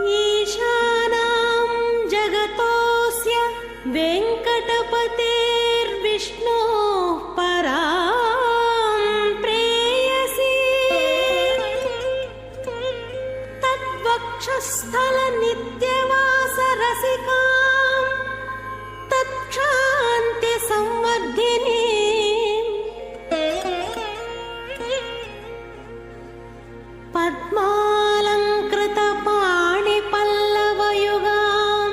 ईशानां जगतोऽस्य वेङ्कटपतेर्विष्णोः परां प्रेयसी तद्वक्षस्थलनित्यवासरसिकां तत्क्षान्तिसंवर्धिनीं पद्मालङ्कृतपाणिपल्लवयुगां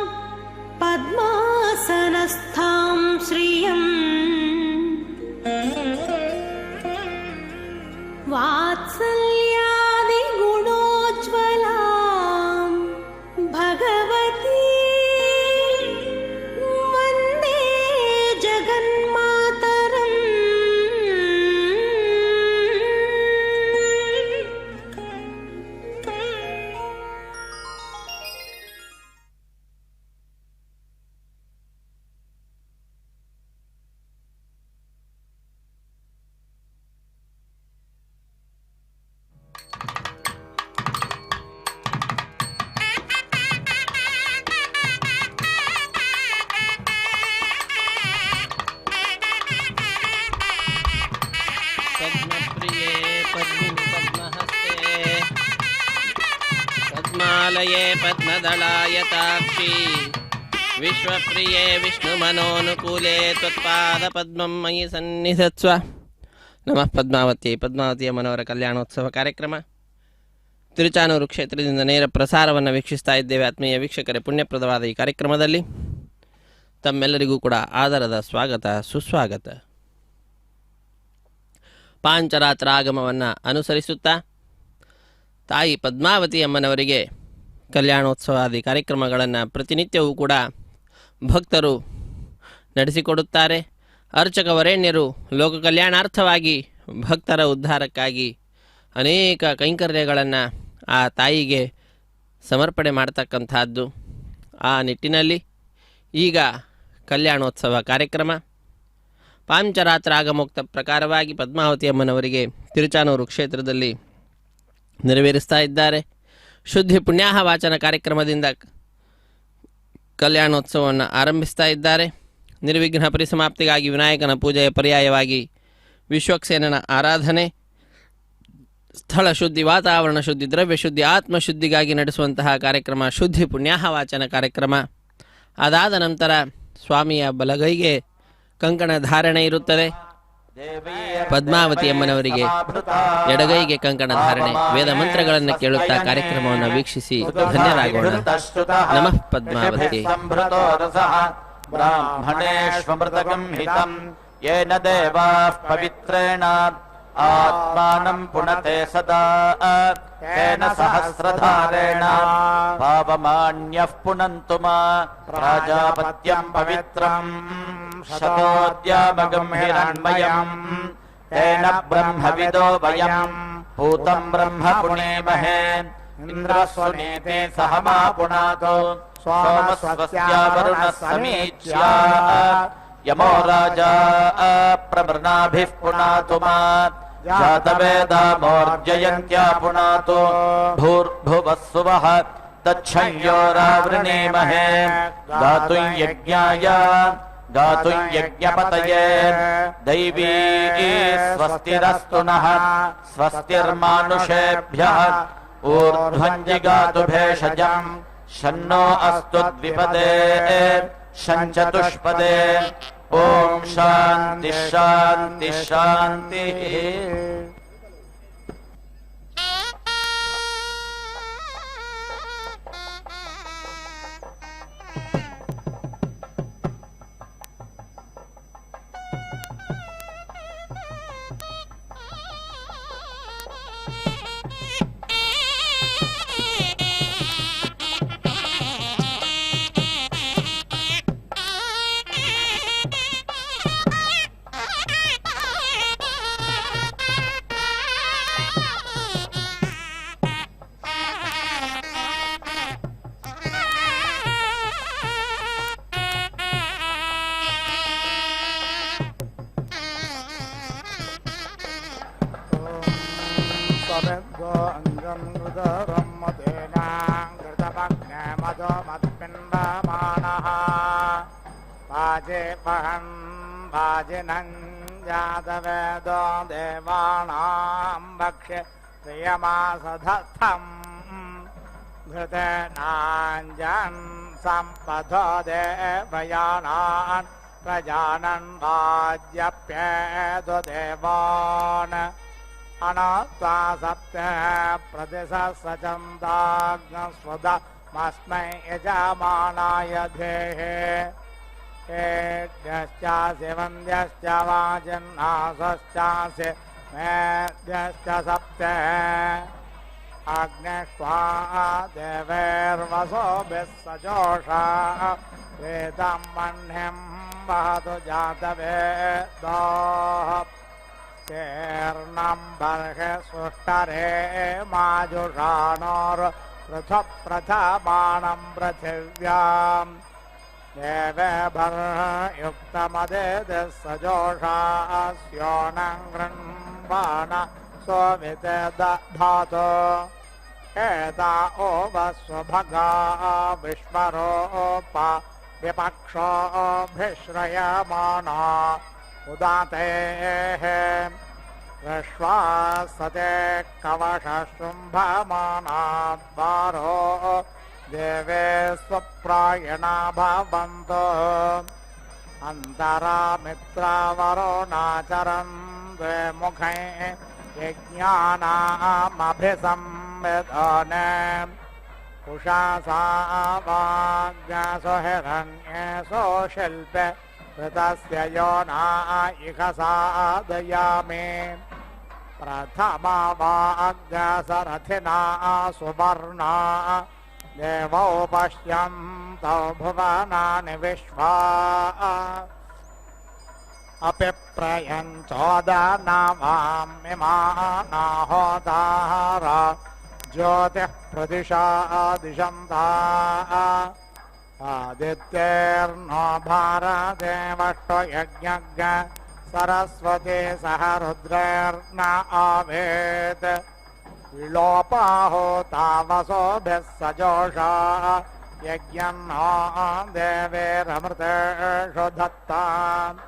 पद्मासनस्थां श्रियम् वात्सल्यादिगुणोज्ज्वलां भगवती वन्दे जगन्मातरम्। पद्मप्रिये पद्मिं पद्महस्ते पद्मालये पद्मदलायताक्षी विश्वप्रिये विष्णुमनोनुकूले त्वत्पादपद्मं मयि सन्निधत्स्व. ನಮಃ ಪದ್ಮಾವತಿ. ಪದ್ಮಾವತಿಯ ಮನೋಹರ ಕಲ್ಯಾಣೋತ್ಸವ ಕಾರ್ಯಕ್ರಮ ತಿರುಚಾನೂರು ಕ್ಷೇತ್ರದಿಂದ ನೇರ ಪ್ರಸಾರವನ್ನು ವೀಕ್ಷಿಸ್ತಾ ಇದ್ದೇವೆ. ಆತ್ಮೀಯ ವೀಕ್ಷಕರೇ, ಪುಣ್ಯಪ್ರದವಾದ ಈ ಕಾರ್ಯಕ್ರಮದಲ್ಲಿ ತಮ್ಮೆಲ್ಲರಿಗೂ ಕೂಡ ಆದರದ ಸ್ವಾಗತ, ಸುಸ್ವಾಗತ. ಪಾಂಚರಾತ್ರ ಆಗಮವನ್ನು ಅನುಸರಿಸುತ್ತಾ ತಾಯಿ ಪದ್ಮಾವತಿ ಅಮ್ಮನವರಿಗೆ ಕಲ್ಯಾಣೋತ್ಸವಾದಿ ಕಾರ್ಯಕ್ರಮಗಳನ್ನು ಪ್ರತಿನಿತ್ಯವೂ ಕೂಡ ಭಕ್ತರು ನಡೆಸಿಕೊಡುತ್ತಾರೆ. ಅರ್ಚಕ ವರೇಣ್ಯರು ಲೋಕ ಕಲ್ಯಾಣಾರ್ಥವಾಗಿ ಭಕ್ತರ ಉದ್ಧಾರಕ್ಕಾಗಿ ಅನೇಕ ಕೈಂಕರ್ಯಗಳನ್ನು ಆ ತಾಯಿಗೆ ಸಮರ್ಪಣೆ ಮಾಡ್ತಕ್ಕಂಥದ್ದು. ಆ ನಿಟ್ಟಿನಲ್ಲಿ ಈಗ ಕಲ್ಯಾಣೋತ್ಸವ ಕಾರ್ಯಕ್ರಮ ಪಾಂಚರಾತ್ರ ಆಗಮೋಕ್ತ ಪ್ರಕಾರವಾಗಿ ಪದ್ಮಾವತಿ ಅಮ್ಮನವರಿಗೆ ತಿರುಚಾನೂರು ಕ್ಷೇತ್ರದಲ್ಲಿ ನೆರವೇರಿಸ್ತಾ ಇದ್ದಾರೆ. ಶುದ್ಧಿ ಪುಣ್ಯಾಹ ವಾಚನ ಕಾರ್ಯಕ್ರಮದಿಂದ ಕಲ್ಯಾಣೋತ್ಸವವನ್ನು ಆರಂಭಿಸ್ತಾ ಇದ್ದಾರೆ. ನಿರ್ವಿಘ್ನ ಪರಿಸಮಾಪ್ತಿಗಾಗಿ ವಿನಾಯಕನ ಪೂಜೆಯ ಪರ್ಯಾಯವಾಗಿ ವಿಶ್ವಕ್ಸೇನನ ಆರಾಧನೆ, ಸ್ಥಳ ಶುದ್ಧಿ, ವಾತಾವರಣ ಶುದ್ಧಿ, ದ್ರವ್ಯ ಶುದ್ಧಿ, ಆತ್ಮಶುದ್ಧಿಗಾಗಿ ನಡೆಸುವಂತಹ ಕಾರ್ಯಕ್ರಮ ಶುದ್ಧಿ ಪುಣ್ಯಾಹ ವಾಚನ ಕಾರ್ಯಕ್ರಮ. ಅದಾದ ನಂತರ ಸ್ವಾಮಿಯ ಬಲಗೈಗೆ ಕಂಕಣ ಧಾರಣೆ ಇರುತ್ತದೆ. ಪದ್ಮಾವತಿ ಅಮ್ಮನವರಿಗೆ ಎಡಗೈಗೆ ಕಂಕಣ ಧಾರಣೆ. ವೇದ ಮಂತ್ರಗಳನ್ನು ಕೇಳುತ್ತಾ ಕಾರ್ಯಕ್ರಮವನ್ನು ವೀಕ್ಷಿಸಿ ಧನ್ಯರಾಗೋಣ. ನಮಃ ಪದ್ಮಾವತಿ. ಬ್ರಾಹ್ಮಣೇಶ್ವಮೃತಕಂ ಹಿತಂ ಯೇನ ದೇವಾಃ ಪವಿತ್ರೇಣ ಆತ್ಮಾನಂ ಪುನತೆ ಸದಾ ತೇನ ಸಹಸ್ರಧಾರೇಣ ಪಾವಮಾನ್ಯಃ ಪುನಂತು ಮಾ ಪ್ರಾಜಾಪತ್ಯಂ ಪವಿತ್ರಂ ಶತೋದ್ಯಾಮಗಂ ಹಿರಣ್ಮಯಂ ತೇನ ಬ್ರಹ್ಮವಿದೋ ವಯಂ ಭೂತಂ ಬ್ರಹ್ಮ ಪುಣೇಮಹೇ ಇಂದ್ರಸ್ವನೇತೆ ಸಹ ಮಾ ಪುನಾತೋ ಸೋಮಸ್ವಸ್ಯ ವರುಣಃ ಸಮೀಚ್ಯ ಯಮೋ ರಾಜಾ ಪ್ರವೃಣಾಭಿಃ ಪುನಾತು ಮಾ ಜಾತವೇದಾಮೋರ್ಜಯಂತ್ಯಾ ಪುನಾತು ಭೂರ್ಭುವಃ ಸುವಃ ತಚ್ಛಂಯೋರಾವೃಣೀಮಹೇ ಗಾತುಂ ಯಜ್ಞಾಯ ಗಾತುಂ ಯಜ್ಞಪತಯೇ ದೈವೀ ಸ್ವಸ್ತಿರಸ್ತು ನಃ ಸ್ವಸ್ತಿರ್ಮಾನುಷೇಭ್ಯಃ ಊರ್ಧ್ವಂ ಜಿಗಾತು ಭೇಷಜಂ ಶನ್ನೋ ಅಸ್ತು ದ್ವಿಪದೇ ಶಂಚತುಷ್ಪದೇ. ಓಂ ಶಾಂತಿ ಶಾಂತಿ ಶಾಂತಿ. त्वमिद्धो अञ्जन् कृतरं मतेनां कृतमग्ने मदो मत्पिण्डमानः वाजे वहन् वाजिनं जातवेदो देवानां भक्ष्य प्रियमासधस्थम् घृतेनाञ्जन् सम्पदो देवयानान् प्रजानन् वाज्यप्येतु देवान् अनत्वा सप्त प्रतिशतचन्दाग्नस्वदमस्मै यजमानाय धेहे एभ्यश्चास्य वन्द्यश्च वाजिन्नासश्चास्य मेभ्यश्च सप्त अग्निष्वा देवैर्वसोभिः सजोषा वेदं मह्निं वहतु जातवेदाः तेर्नं बर्हे सुष्टरे माजुषाणोर्पृथप्रथमाणं पृथिव्यां देवेभर्युक्तमदेदिः सजोषा स्योनं गृह्वाण सोमिते दधातु एता ओवस्वभगा विश्वरोपा विपक्षोभिश्रयमाणा उदातेः विश्वासते कवशशुम्भमानाद्वारो देवे स्वप्रायणा भवन्तु अन्तरा मित्रावरोणाचरन् द्वे मुखै यज्ञानामभिसंविधाने कुशासा वाग्यासो हिरण्येषो शिल्पे ऋतस्य योना इह साधयामि प्रथमा वाग्यासरथिना सुवर्णा देवौ पश्यन्तौ भुवनानि विश्वा अपि प्रयञ्चोदनवामिमानाहोदार ज्योतिः प्रदिशा दिशन्ता आदित्यैर्नो भारतेवष्टो यज्ञज्ञ सरस्वती सह रुद्रैर्न आवेत् विलोपाहोतावसोभिः सजोषा यज्ञन्नो देवेरमृतेषु धत्ताम्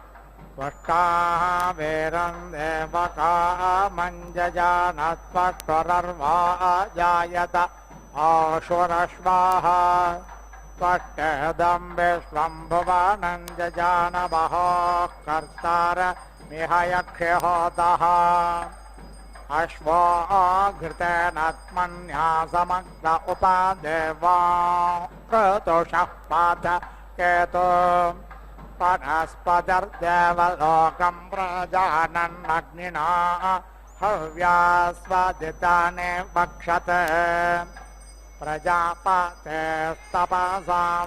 त्वष्टावेरं देवकामञ्जजानत्वष्टरर्वा जायत आशुरश्वाः त्वष्टेदं विश्वं भुवनं जजानवहोः कर्तार मिहयक्षहोतः अश्वो घृतेन त्मन्यासमग्न उपादेवा क्रतुषः पात केतु वनस्पतिर्देवलोकं प्रजानन्नग्निना हव्यास्वादितानि वक्षते प्रजापतेस्तपसा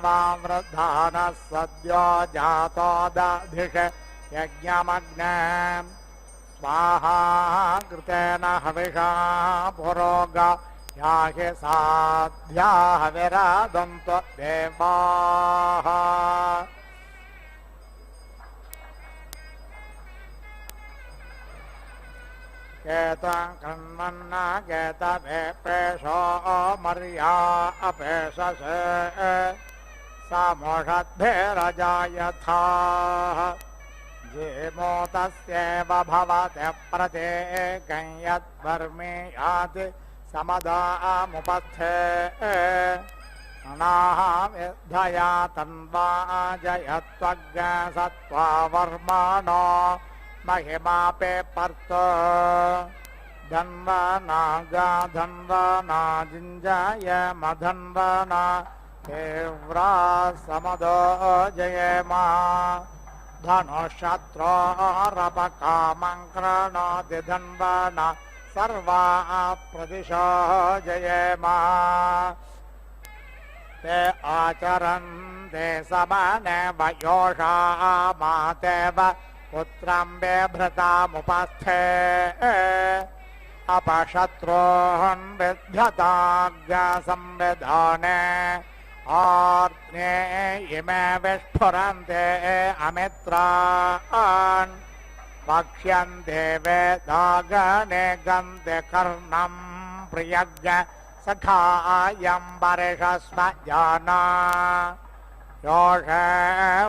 वावृधानः सद्यो जातो दधिषे यज्ञमग्ने स्वाहा कृतेन हविषा पुरोग याहि साध्या हविरादन्तु देवाः केतं कृण्वन्न केतभेपेशो मर्या अपेशसे समोषद्भिरजायथाः जेमो तस्यैव भवति प्रत्येकं यद्वर्मे याति समदामुपस्थे अनाहमिद्धया तन्वा जयत्वज्ञसत्त्वा वर्माणो महिमापे पर्त धन्वना गाधन्वना जिञ्जाय मधन्वना तीव्रा समदो जयेमा धनुषत्रोरपकामं कृणोति धन्वना सर्वा प्रदिशो जयेमा ते आचरन्ते समाने वयोषा मातेव पुत्रं बिभ्रतामुपस्थे अपशत्रून् विद्यताज्ञसंविधाने आर्त्ने इमे विस्फुरन्ते अमित्रान् पक्ष्यन्ते वेदागणे गन्ते कर्णम् प्रियज्ञ सखायम् वर्षस्व जाना योषे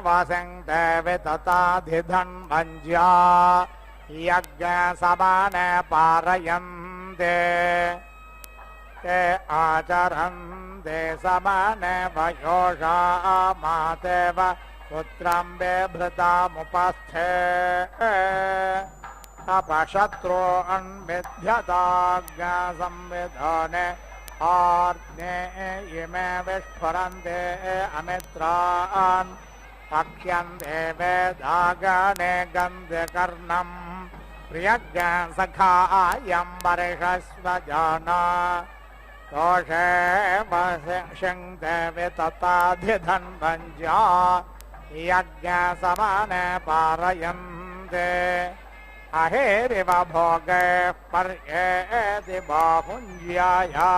वसन्ते वितताधिधन्वञ्ज्या यज्ञ समाने पारयन्ते ते आचरन्ते समाने वयोषा मातेव पुत्रम् बिभृतामुपस्थे अपशत्रो अन्विध्यताज्ञ संविधाने आर्ने इमे विस्फुरन्ते अमित्रान् पक्ष्यन्ते वेदागणे गन्ते कर्णम् प्रियज्ञ सखायम् वर्षस्व जाना दोषे वशङ्ते वितताधिधन्वञ्ज्या यज्ञ समाने पारयन्ते अहेरिव भोगे पर्येति बाहुञ्ज्याया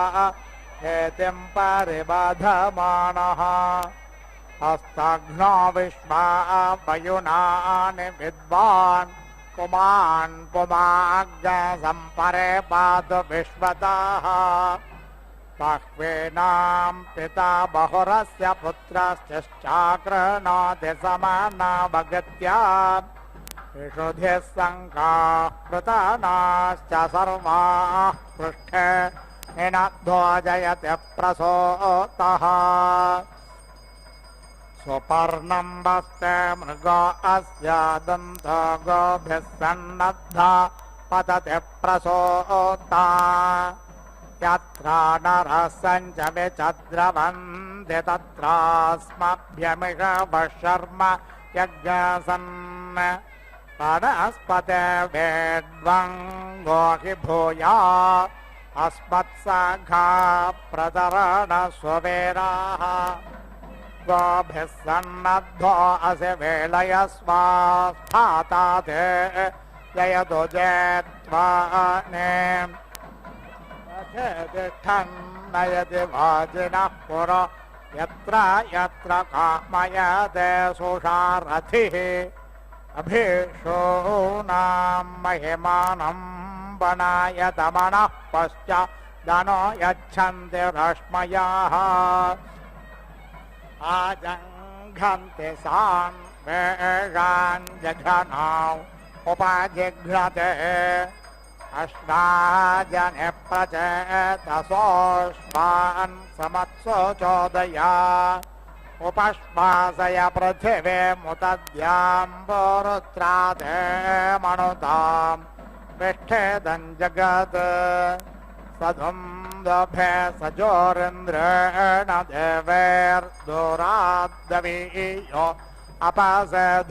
हेतिम् परिबधमानः हस्तघ्नो विश्वा वयुनानि विद्वान् पुमान् पुमाग् सम्परे पातु विश्वतः बह्वीनाम् पिता बहुरस्य पुत्रश्चाकृणोति समानावगत्या विशुधिः सङ्काः कृतानाश्च सर्वाः पृष्ठे निनध्वजयति प्रसूतः सुपर्णम् वस्ते मृगो अस्य दन्तो गोभिः सन्नद्धा पतति प्रसूता यत्र नरः सञ्च विचद्रवन्ति तत्रास्मभ्यमिषवः शर्म यज्ञसन् वनस्पते वेद्वं गोहि भूया अस्मत्सखा प्रतरणस्ववेराः गोभिः सन्नद्धो असि वेलयस्वास्थाता ते जयतु जेत्वाने तिष्ठन् नयति वाजिनः पुर यत्र यत्र कामयते सुषारथिः अभीषूणां महिमानं वनायतमनः पश्चादनो यच्छन्ति रश्मयाः आजङ्घन्ति सान् वेगान् जघ्नौ उपजिघ्नते अष्टाजने प्रचेतसोऽश्वान् समत्सो चोदया उपश्वासय पृथिवे मुतद्याम्बोरुत्राते मनुताम् विष्ठेदं जगत् सधुन्दभे सजोरिन्द्रेण देवैर्दूराद्दवीयो अपसेधशत्रून्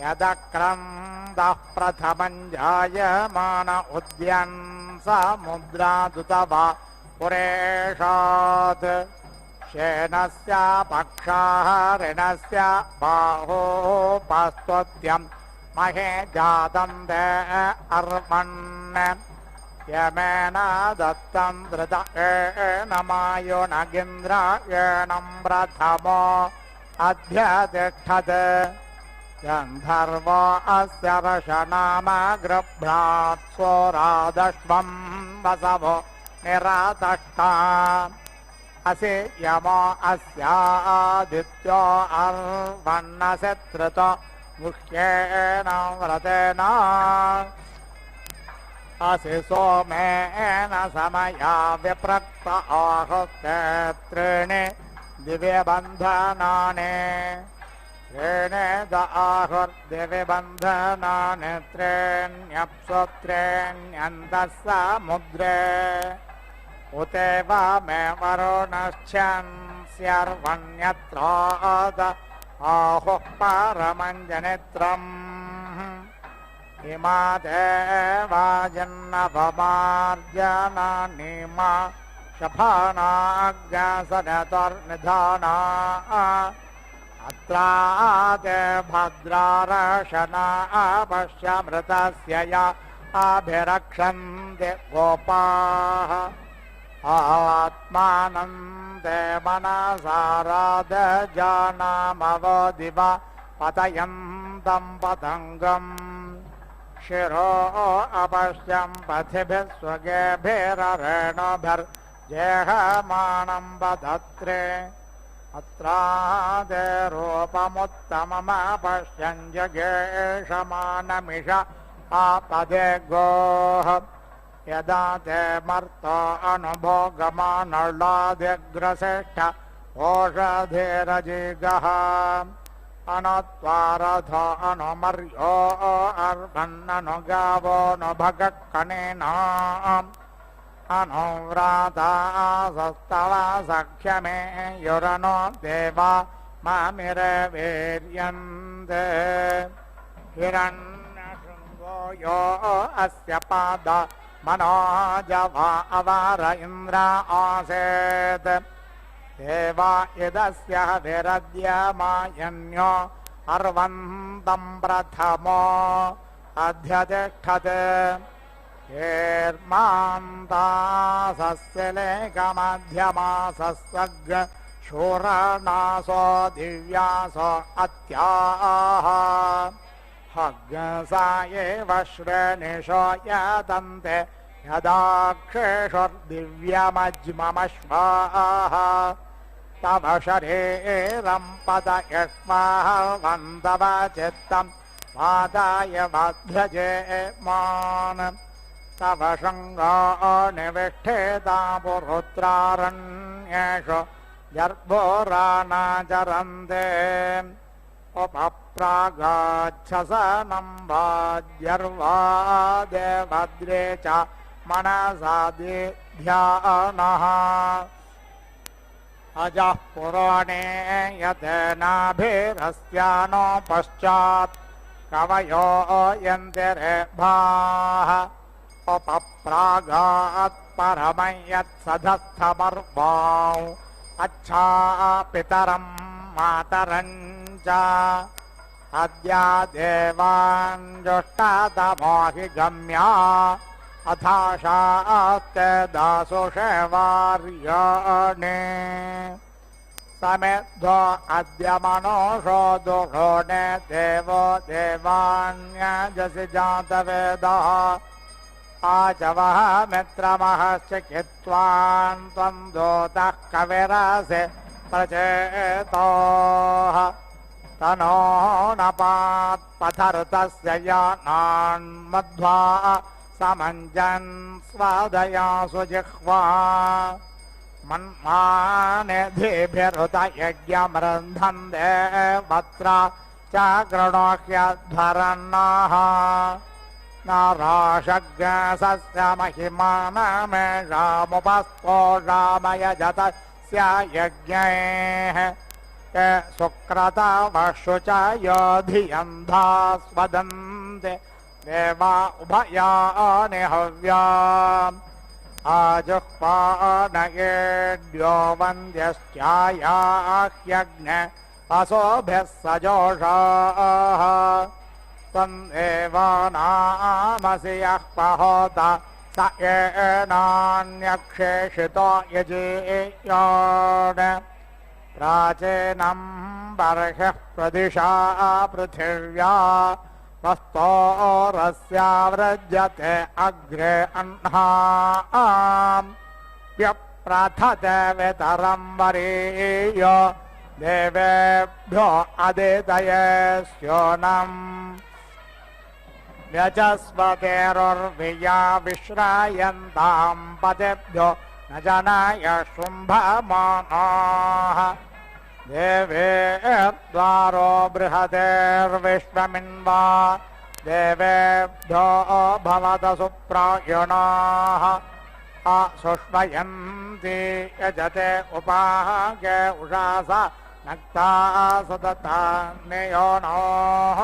यदक्रन्दः प्रथमम् जायमान उद्यन् समुद्रादुतवा पुरेशात् शेनस्य पक्षाहरिणस्य बाहोपस्तुत्यम् महे जातं ते अर्वन् यमेन दत्तं धृतेन मायुनगिन्द्रायणं प्रथमो अध्यतिष्ठत् गन्धर्वो अस्य वशनाम गृभ्रात् स्वरादश्वं वसवो निरातष्टा असि यमो अस्यादित्यो अर्वन्नसि धृतो मुह्येन व्रतेन असि सोमेन समया विप्रक्त आहुस्ते त्रीणि दिव्यबन्धनानि त्रीणि द आहुर्दिव्यबन्धनानि त्रीण्यप्सु त्रीण्यन्तः समुद्रे उतेव मे वरुणश्चन्स्यर्वण्यत्राद आहुः परमञ्जनित्रम् इमा देवाजन्नवमार्जनानि मा शफानाज्ञसनतोर्निधाना अत्राते भद्रारशना अपश्यमृतस्य या अभिरक्षन्ति गोपाः आत्मानं मनसाराधजानामवो दिवा पतयम् तम् पतङ्गम् शिरो अपश्यम् पथिभिः स्वगेभिररेणुभिर्जेहमानम् वदत्रे अत्रादे रूपमुत्तममपश्यन् जगेशमानमिष आपदे गोः यदा ते मर्तो अनुभोगमानलादिग्रसेष्ठ ओषधेरजिगः अनत्वारथ अनुमर्यो अर्भन्ननु गावो नु भगक्कणेना अनुव्रातासस्तव सख्यमे युरनो देवा मामिरवीर्यन्ते हिरण्यशृङ्गो यो अस्य पाद मनोजवा अवार इन्द्र आसेत् देवा यदस्य विरद्यमायन्यो अर्वन्तम् प्रथमो अध्यतिष्ठत् हेर्मान्तासस्य लेखमध्यमासस्वग् शूरनासो दिव्यासो अत्याः हग्सा एव श्रेणिषो यतन्ते यदाक्षेषुर्दिव्यमज्ममश्वाः तव शरीरम् पतयक्ष्महवन्तव चित्तम् पादाय बध्यजेमान् तव शृङ्गो निविष्ठेता पुरुत्रारण्येषु जर्भोरानाचरन्ते उपप्रागाच्छसनम् वाद्यर्वादे भद्रे च मनसादिध्यानः अजः पुराणे यतेनाभिरस्यानो पश्चात् कवयो यन्तिरेभाः उपप्रागात् परमं यत्सधस्थमर्वाौ अच्छा पितरम् मातरम् च अद्या देवान् जुष्टातमोहि गम्या अथाशास्ते दासुषेवार्याणे समेद्धो अद्य मनोषो दुरोणे देवो देवान्यजसि जातवेदः आचवः मित्रमहश्च कित्वान् त्वम् दूतः कविरसि प्रचेतोः तनो नपात्पथर्तस्य यानान्मध्वा समञ्जन् स्वादयासु जिह्वा मन्मानिधिभिरुत यज्ञमृन्धन्ते वत्र च गृणोह्यध्वरन्नाः नाराशग्रसस्य महिमानमेषामुपस्तोषामयजतस्य यज्ञैः ते सुक्रतवशु च योधियन्धा स्वदन्ते देवा उभयानि हव्या आजुह्वानयेड्यो वन्द्यश्चायाह्यग्ने असोभिः सजोषाः तन्देवानामसि यः पहोत स एनान्यक्षेषितो यजेयान् प्राचीनं बर्ह्यः प्रदिशा पृथिव्या वस्तोरस्यावृज्यते अग्रे अह्नाम् व्यप्रथते वितरं वरीयो देवेभ्यो अदितये स्योनम् व्यचस्वतेरुर्विया विश्रायन्तां पतिभ्यो न जनाय शुम्भमानाः देवेर्द्वारो बृहतेर्विश्वमिन्वा देवेभ्यो भवत सुप्रायणाः असुष्मयन्ति यजते उपागे उषासा नक्ता सतता नियोनोः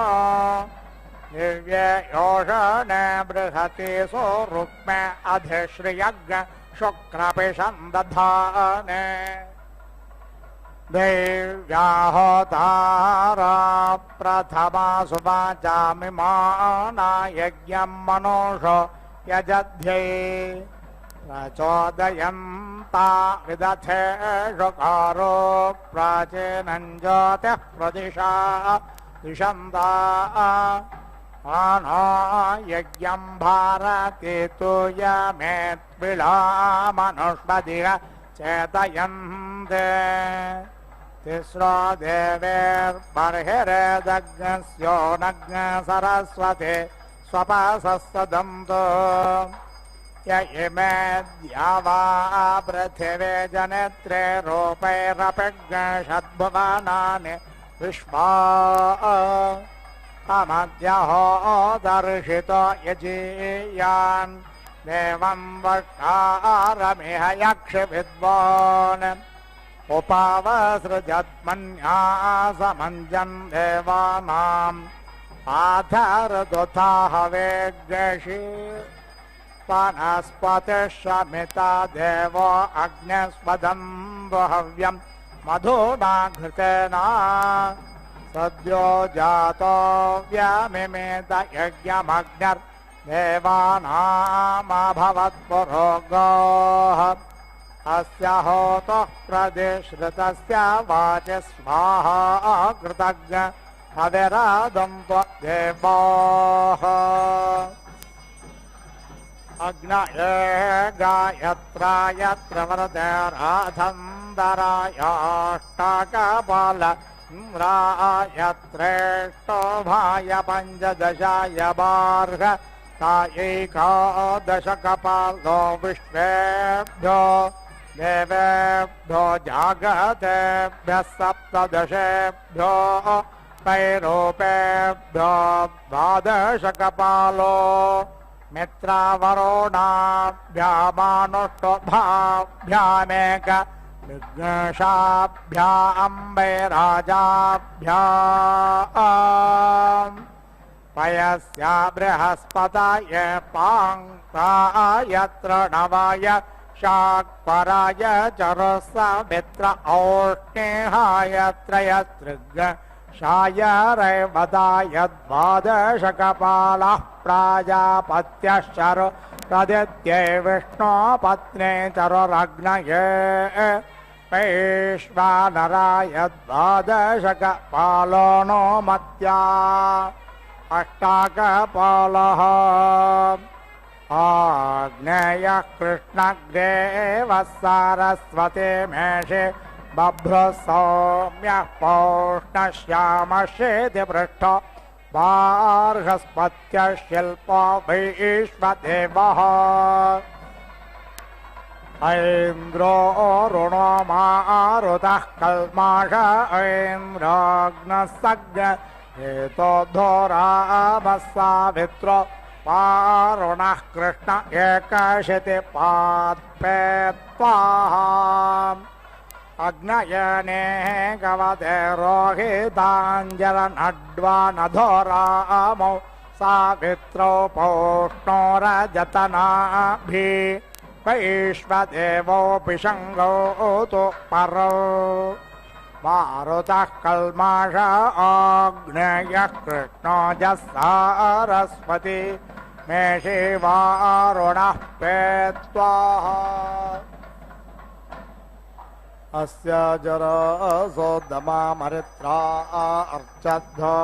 दिव्ये योषणे बृहति सुरुक्मे अधिश्रियज्ञ शुक्रपिषन्दधाने देव्याहोतारा प्रथमा सुवाचामिमाना यज्ञम् मनोषो यजध्ये प्रचोदयन्ता विदथे षुकारो प्राचीनं ज्योतिः प्रदिशा दिशन्ता आनो यज्ञं भारते तूयमेत्विलामनुष्पदिह चेतयन्ते तिस्रो देवेर्बर्हिरेदग्नस्यो नग्न सरस्वते स्वपासस्तदन्तो य इमे द्यावा पृथिवे जनेत्रे रूपैरपिग्षद्भुवनानि विश्वा अमद्यहो दर्शितो यजीयान् देवं वष्टारमिह यक्षविद्वान् उपावसृजत्मन्यासमञ्जन् देवानाम् आधारदुताहवेग्षि वनस्पतिश्रमिता देवो अग्निस्पदन्तु हव्यम् मधुना घृतेन सद्यो जातो व्यमिमेत यज्ञमग्निर्देवानामभवत्पुरोगोः अस्य होतः प्रदिश्रितस्य वाचि स्वाहा कृतज्ञ हविरादन्तो देवाः अग्नये गायत्राय प्रवृतेराधन्दरायाष्टाकपाल इन्द्राय त्रेष्टोभाय पञ्चदशाय बार्ह तायैकादशकपालो विश्वेभ्यो देवेभ्यो जागतेभ्यः सप्तदशेभ्यो पैरूपेभ्यो द्वादशकपालो मित्रावरुणाभ्यामानुष्टुभाभ्यामेक विघ्नशाभ्याम्बैराजाभ्याम् पयस्य बृहस्पतये पाङ्क्ताय तृणवाय शाक्पराय चरुस्समित्र औष्णेहाय त्रयस्त्रिघ्नशाय रैवताय द्वादशकपालः प्राजापत्यश्चरु तदित्यै विष्णुपत्ने चरुरग्नये वैश्वानराय द्वादशकपालो नो मत्या अष्टाकपालः आग्नेयः कृष्णग्रेवः सरस्वती मेषे बभ्रुः सौम्यः पौष्णश्यामश्चेति पृष्ठो बार्हस्पत्यः शिल्पो वैश्वदेवः ऐन्द्रो रुणो मारुतः कल्माष ऐन्द्राग्नः सग्न हेतोद्धोरामः सावित्रो वारुणः कृष्ण एकशतिपात्पे त्वाहा अग्नयने गवते रोहिताञ्जलनड्वानधोरामौ सावित्रौ पौष्णो रजतनाभि वैश्वदेवोऽपि शङ्गौ तु परो मारुतः कल्माष आग्नेयः कृष्णो सरस्वती मेषे वारुणः पेत्वाहा अस्य जरसोदमामरित्रा अर्चद्धो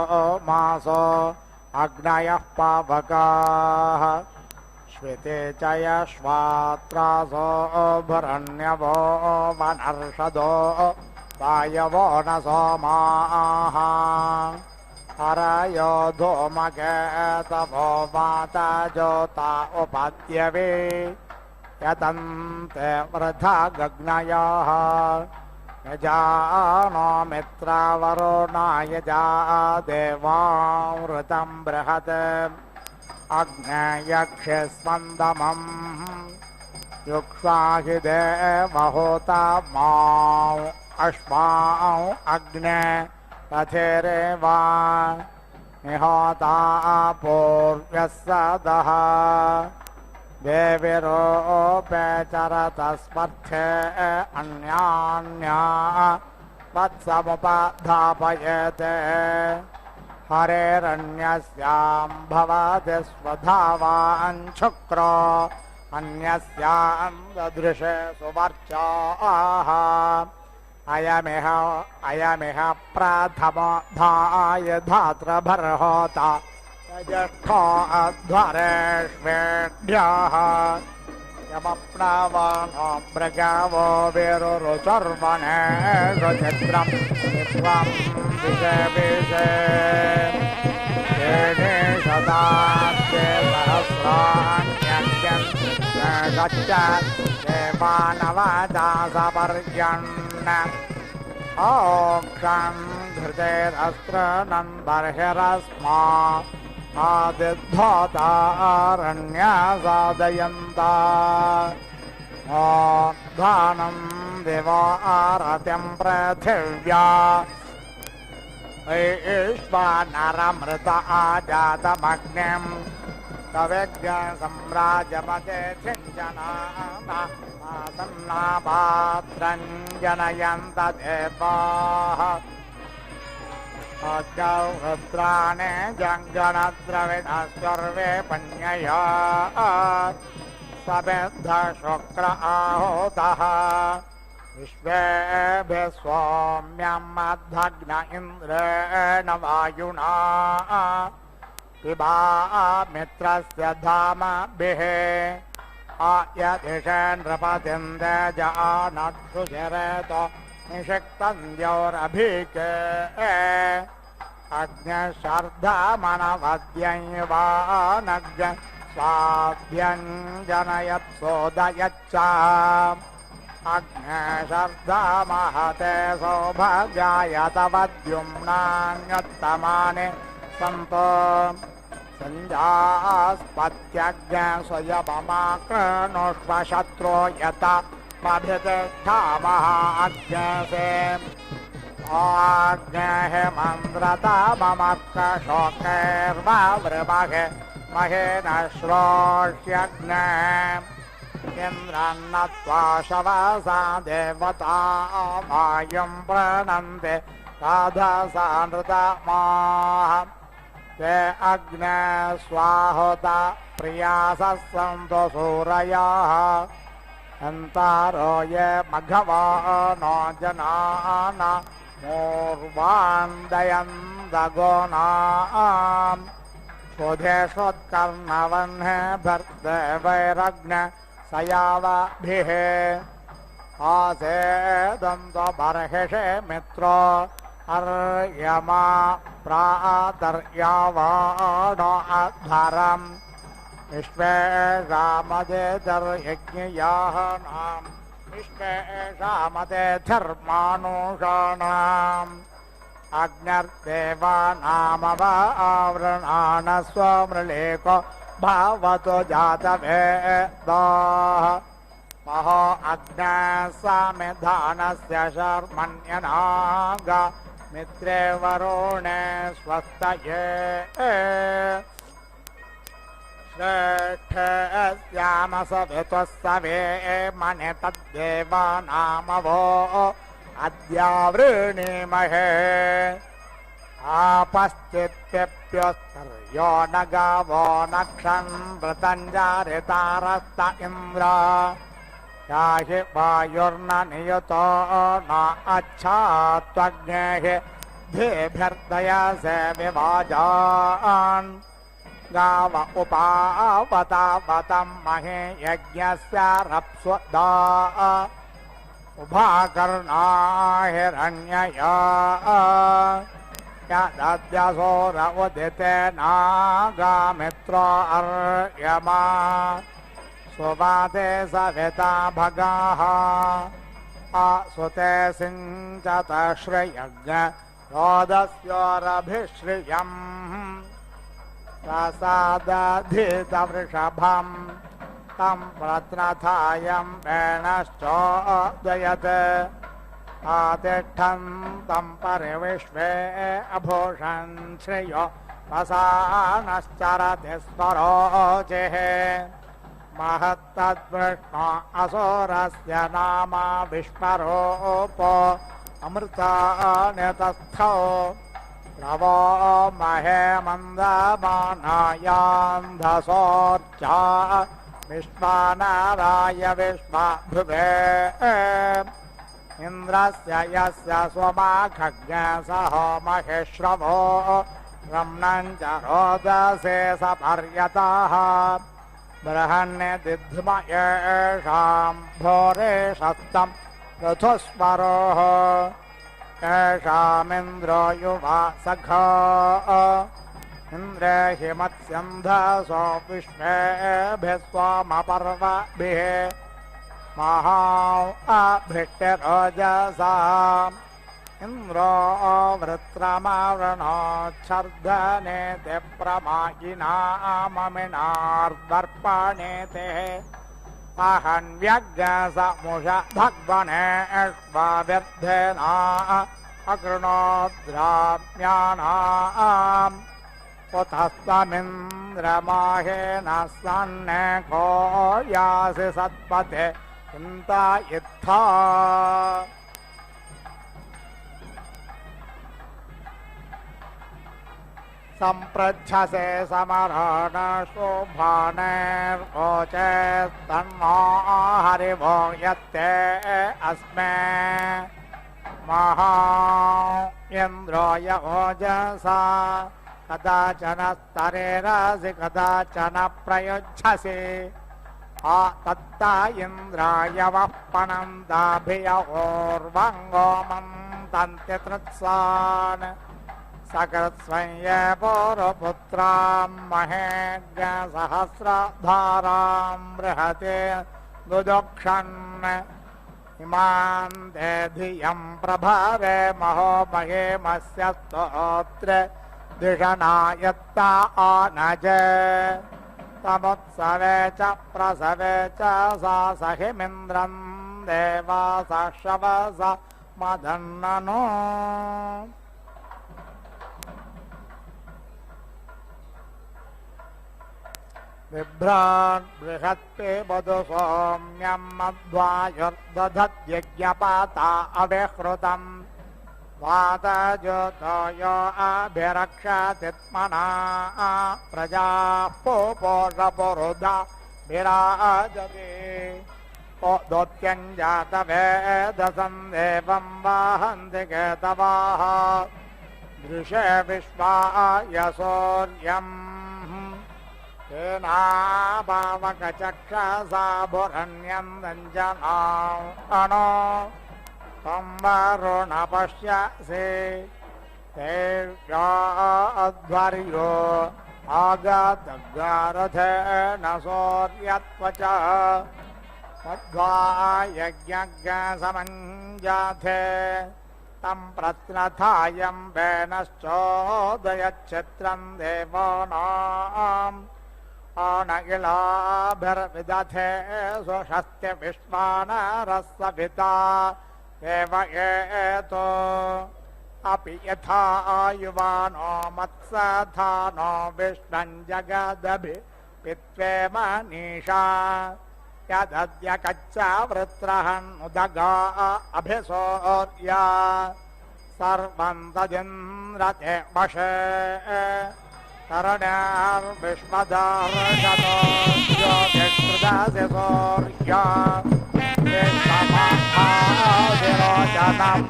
मासो अग्नयः पावकाः श्वेते च यश्वात्रासो भरण्यवो वनर्षदो वायवो न सोमाः हरयो धूमकेतवो माता ज्योता उपाद्यवे यतन्ते वृथा गग्नयः यजानो मित्रावरुणा यजा देवामृतं बृहत् अग्नेयक्षस्पन्दमम् युक्ष्वाहि देवहोता मां अश्वां अग्ने पथिरेवा निहोता पूर्व्यस्सदः देविरोपेचरतस्पर्थे अन्यान्या वत्समुपधापयेते हरेरन्यस्यां भवति स्वधावाञ्छुक्रो अन्यस्यां ददृशे सुवर्चाः अयमिह प्रथमो धाय धात्रभर्होता ज्येष्ठो अध्वरेष्वेढ्यः यमप्रावानो मृगावो वीरुरुचर्वणेषु चित्रं विश्वं विषे येने शताब्दे सहस्राण्यज्ञश्च देवानवदा सपर्यन्न ओक्षं धृतेरस्त्रनं बर्हिरस्मा आदिद्धोतारण्या साधयन्ता धानं दिवो आरतिं पृथिव्या ईश्वानरमृत आजातमग्निं तवेज्ञसम्राजमते चिञ्जनासन्नापात्रञ्जनयन्त देवाः अग्रौरुद्राणे जङ्गणद्रविणः सर्वे पन्यया समेद्धशुक्र आहुतः विश्वेभ्यः सौम्यं मद्धग्न इन्द्रेण वायुना पिबा मित्रस्य धामभिः आयदिशेन्द्रपतिं तेजानक्षुशरेत निषिक्तं द्यौरभिके अग्निशर्धमनवद्यैवानग् स्वाभ्यञ्जनयत्सोदयच्च अग्निशर्धमहते सौभाग्याय तवद्युम्नान्योत्तमानि सन्तो सञ्जास्पत्यग्निस्वयममाकृणुष्व शत्रो यता मभितिष्ठामः अग्नेसे आज्ञेः मन्द्रता ममर्कशोकैर्वावृमहे महेन श्रोष्यग्ने इन्द्रन्नत्वा शवसा देवता वायुं प्रणन्ते राधसा नृतमाः ते अग्ने स्वाहुता प्रियासः सन्तो सूरयाः अन्तारो ये मघवानो जनाना मूर्वान्दयन्दगोनाम् स्वधेष्वत्कर्णवह्ने भर्देवैरग्न सयावभिः आसेदन्तो बर्हिषे मित्रो अर्यमा प्रातर्यावाणो अध्वरम् विश्वेषामदेतर्यज्ञयाः नाम विश्वेषामदेधर्मानुषाणाम् अग्निर्देवानामव आवृणान स्वमृळेको भवतो जातवेदाः महो अग्नः समिधानस्य शर्मण्यनाग मित्रे वरुणे स्वस्तये श्रेष्ठस्यामसवितुस्सवे मने तद्देवानामवो अद्यावृणीमहे आपश्चित्तेभ्योस्तर्यो न गावो नक्षन् वृतञ्जारितारस्त इन्द्र याहि वायुर्न नियतो न अच्छात्वग्नेः धेभ्यर्दयसे विवाजान् गाव उपावतावतं महे यज्ञस्य रप्स्वदा उभाकर्णा हिरण्यया यदद्यसोर उदिते नागामित्रो अर्यमा सुवाते सविता भगाः आसुते सिञ्चत श्रियज्ञ रोदस्योरभिश्रियम् प्रसादधितवृषभं तं रत्नथायं वेणश्चोदयत् आतिष्ठन्तं परिविश्वे अभूषन् श्रियो वसानश्चरति स्वरोचिः महत्तद्विष्णो असुरस्य नाम विश्वरूपो अमृतानितस्थो प्रवो महे मन्दमानायान्धसोर्चा विश्वानाराय विश्वाभुवे इन्द्रस्य यस्य स्वमाखज्ञ सह महेश्रवो रम्णम् च रोदसे सपर्यतः बृहन्ने दिध्म येषाम् भोरे शस्तम् ऋतुस्वरोः येषामिन्द्रो युवा सखा इन्द्रे हिमत्स्यन्धसो विश्वेभिः स्वामपर्वभिः महा अभृष्टिरोजसा इन्द्रो वृत्रमावृणोच्छर्दने ते प्रमायिनाममिनार्दर्पणे ते अहन्व्यग्समुष भग्वनेष्वाव्यर्थेना अकृणोद्राम्याणाम् उतस्तमिन्द्रमाहेन सन्ने को यासि सत्पथे चिन्ता इत्था सम्पृच्छसे समरण शोभानेर्वोचे तन्नो हरिभो यत्ते अस्मे महा इन्द्रो यओजसा कदाचन स्तरेरसि कदाचन प्रयुज्यसि तत्ता इन्द्राय वः पणन्ताभियोर्वङ्गो मन्तन्ति तृत्सान् सकृत्स्वं ये पूर्वपुत्रां महेज्ञसहस्रधारां बृहते दुदुक्षन् इमान् ते धियं प्रभारे महो महेमस्य स्तोत्र दिशनायत्ता आनज तमुत्सवे च प्रसवे च सा सहिमिन्द्रं देवासा शवस मदन्ननो बिभ्रान् बृहत्ते वधु सौम्यं मध्वायुर्दधद्यज्ञपाता अभिहृतम् वातज्योतो यो अभिरक्षतित्मना प्रजाः पोपोषपुरुधा विराजते दोत्यञ्जातवेदसं देवं वाहन्ति केतवाः दृशे विश्वाय सूर्यम् तेनापावकचक्षसा भुरण्यन्दञ्जनाम् अणो तं वरुण पश्यसि तेभ्योऽध्वर्यो आगतगारथेन सूर्यत्वच मध्वा यज्ञसमञ्जाथे तं प्रत्नथायं वेनश्चोदयच्छित्रं देवानाम् अनगिलाभिर्विदथे सुषस्त्य विश्वानरस्सविता एव एतो अपि यथा युवानो मत्सथानो विष्णं जगदभि पित्वे मनीषा यदद्य कच्चा वृत्रहन्नुदगा अभिसोर्या सर्वं तदिन्द्रते वशे तरुण्यार्विश्वदार्गतो ज्योतिष्कृतस्य सूर्या विश्वमाधिरोचनम्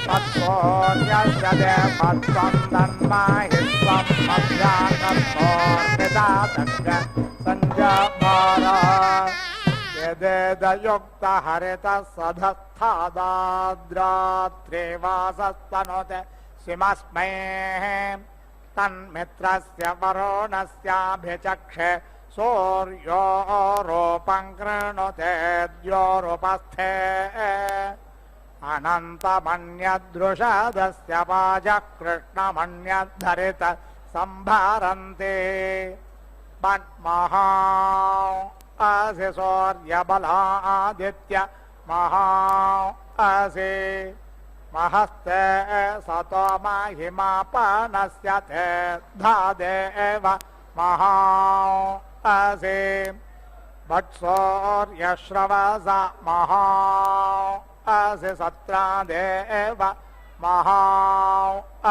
तत्सूर्यस्य देवत्वं तन्माहित्वं मध्याह्नोर्निदातज्ञ सञ्जभारा यदेदयुक्तहरितः सधस्थादाद्रात्रिवासस्तनुते सिमस्मै तन्मित्रस्य वरुणस्याभिचक्षे सूर्यो रूपं कृणुते द्योरुपस्थे अनन्तमन्यदृषदस्य वाजः कृष्णमन्यद्धरित सम्भारन्ते मन्महा असि सूर्यबलादित्य महा असि महस्ते सतो महिमापनस्य ते धादेव महा असि वत्सोर्यश्रवसा महा असि सत्रादेव महा